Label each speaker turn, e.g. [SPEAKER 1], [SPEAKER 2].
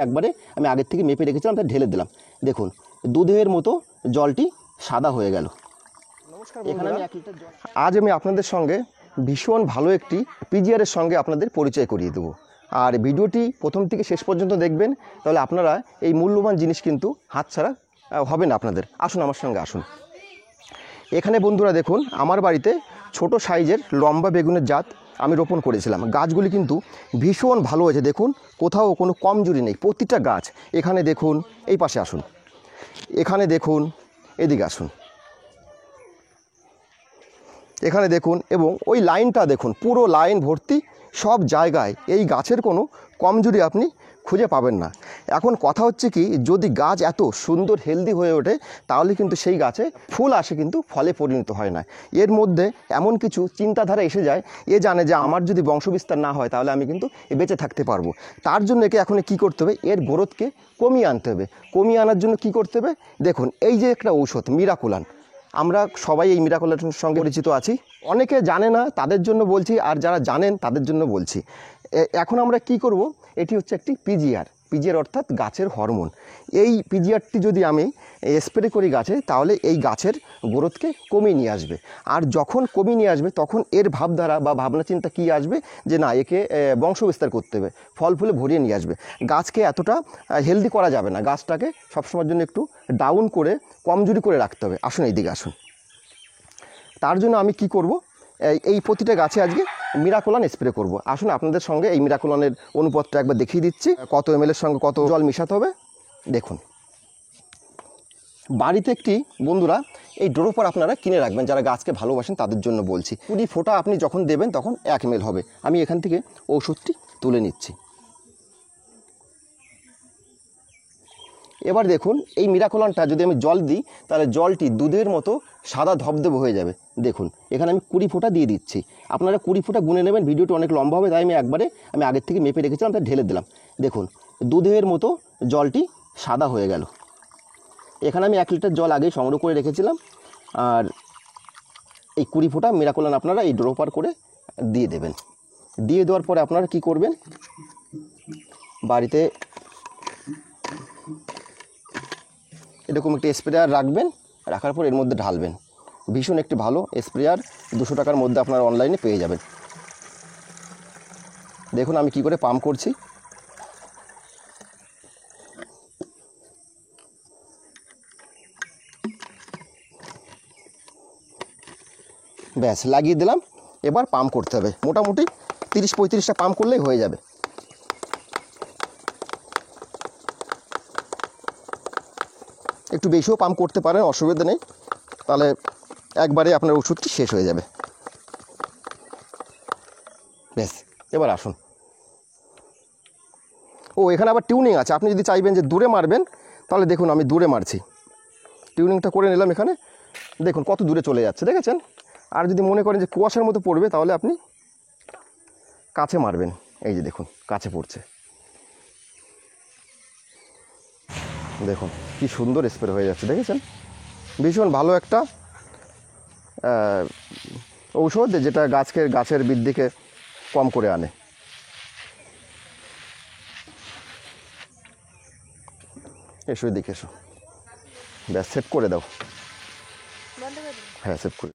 [SPEAKER 1] একবারে আমি আগের থেকে মেপে রেখেছিলাম, তাই ঢেলে দিলাম। দেখুন দুধের মতো জলটি সাদা হয়ে গেল। নমস্কার বন্ধুরা, আজ আমি আপনাদের সঙ্গে ভীষণ ভালো একটি পিজিআরের সঙ্গে আপনাদের পরিচয় করিয়ে দেবো। আর ভিডিওটি প্রথম থেকে শেষ পর্যন্ত দেখবেন, তাহলে আপনারা এই মূল্যবান জিনিস কিন্তু হাতছাড়া হবে না আপনাদের। আসুন আমার সঙ্গে আসুন। এখানে বন্ধুরা দেখুন, আমার বাড়িতে ছোট সাইজের লম্বা বেগুনের জাত আমি রোপণ করেছিলাম। গাছগুলি কিন্তু ভীষণ ভালো হয়েছে। দেখুন কোথাও কোনো কমজোরি নেই, প্রতিটা গাছ। এখানে দেখুন, এই পাশে আসুন, এখানে দেখুন, এদিকে আসুন, এখানে দেখুন, এবং ওই লাইনটা দেখুন, পুরো লাইন ভর্তি, সব জায়গায় এই গাছের কোনো কমজোরি আপনি খুঁজে পাবেন না। এখন কথা হচ্ছে কি, যদি গাছ এত সুন্দর হেলদি হয়ে ওঠে, তাহলে কিন্তু সেই গাছে ফুল আসে কিন্তু ফলে পরিণত হয় না। এর মধ্যে এমন কিছু চিন্তাধারা এসে যায়, এ জানে যে আমার যদি বংশবিস্তার না হয় তাহলে আমি কিন্তু বেঁচে থাকতে পারবো। তার জন্য একে এখন কী করতে হবে, এর গ্রোথকে কমিয়ে আনতে হবে। কমিয়ে আনার জন্য কি করতে হবে, দেখুন এই যে একটা ঔষধ মিরাকুলান, আমরা সবাই এই মিরাকুলানের সঙ্গে পরিচিত আছি। অনেকে জানে না, তাদের জন্য বলছি, আর যারা জানেন তাদের জন্য বলছি। এখন আমরা কি করব, এটি হচ্ছে একটি পিজিআর অর্থাৎ গাছের হরমোন। এই পিজিআরটি যদি আমি স্প্রে করি গাছে, তাহলে এই গাছের গ্রোথকে কমিয়ে নিয়ে আসবে। আর যখন কমিয়ে নিয়ে আসবে, তখন এর ভাবধারা বা ভাবনা চিন্তা কী আসবে, যে না, একে বংশবিস্তার করতে হবে, ফল ফুলে ভরিয়ে নিয়ে আসবে। গাছকে এতটা হেলদি করা যাবে না, গাছটাকে সবসময়ের জন্য একটু ডাউন করে, কমজোরি করে রাখতে হবে। আসুন এইদিকে আসুন। তার জন্য আমি কি করব, এই প্রতিটা গাছে আজকে মিরাকুলান স্প্রে করব। আসুন আপনাদের সঙ্গে এই মিরাকুলানের অনুপাতটা একবার দেখিয়ে দিচ্ছি, কত এমএলের সঙ্গে কত জল মেশাতে হবে। দেখুন, বাড়িতে একটি বন্ধুরা এই ড্রপার আপনারা কিনে রাখবেন, যারা গাছকে ভালোবাসেন তাদের জন্য বলছি। 20 ফোঁটা আপনি যখন দেবেন তখন 1 ml হবে। আমি এখান থেকে ওষুধটি তুলে নিচ্ছি। এবার দেখুন, এই মিরাকুলানটা যদি আমি জল দিই, তাহলে জলটি দুধের মতো সাদা ধবধবে হয়ে যাবে। দেখুন এখানে আমি 20 ফোঁটা দিয়ে দিচ্ছি। আপনারা 20 ফোঁটা গুনে নেবেন, ভিডিওটি অনেক লম্বা হবে, তাই আমি আগের থেকে মেপে রেখেছিলাম, তাই ঢেলে দিলাম। দেখুন দুধের মতো জলটি সাদা হয়ে গেল। এখানে আমি 1 লিটার জল আগেই সংগ্রহ করে রেখেছিলাম। আর এই 20 ফোঁটা মিরাকুলান আপনারা এই ড্রপার করে দিয়ে দেবেন। দিয়ে দেওয়ার পরে আপনারা কি করবেন, বাড়িতে এরকম একটি স্প্রেয়ার রাখবেন, রাখার পর এর মধ্যে ঢালবেন। ভীষণ একটি ভালো স্প্রেয়ার, 200 টাকার মধ্যে আপনারা অনলাইনে পেয়ে যাবেন। দেখুন আমি কি করে পাম্প করছি। ব্যাস লাগিয়ে দিলাম। এবার পাম্প করতে হবে, মোটামুটি 30-35টা পাম্প করলেই হয়ে যাবে। একটু বেশিও পাম্প করতে পারেন, অসুবিধা নেই, তাহলে একবারে আপনার ওষুধটি শেষ হয়ে যাবে। ব্যাস, এবার আসুন। ও এখানে আবার টিউনিং আছে, আপনি যদি চাইবেন যে দূরে মারবেন, তাহলে দেখুন আমি দূরে মারছি, টিউনিংটা করে নিলাম। এখানে দেখুন কত দূরে চলে যাচ্ছে, দেখেছেন। আর যদি মনে করেন যে কুয়াশার মতো পড়বে, তাহলে আপনি কাছে মারবেন। এই যে দেখুন কাছে পড়ছে, দেখুন কি সুন্দর স্প্রে হয়ে যাচ্ছে, দেখেছেন। ভীষণ ভালো একটা ঔষধ, যেটা গাছের বৃদ্ধিকে কম করে আনে। এসো এদিকে এসো, ব্যাস সেভ করে দাও। হ্যাঁ সেভ করে।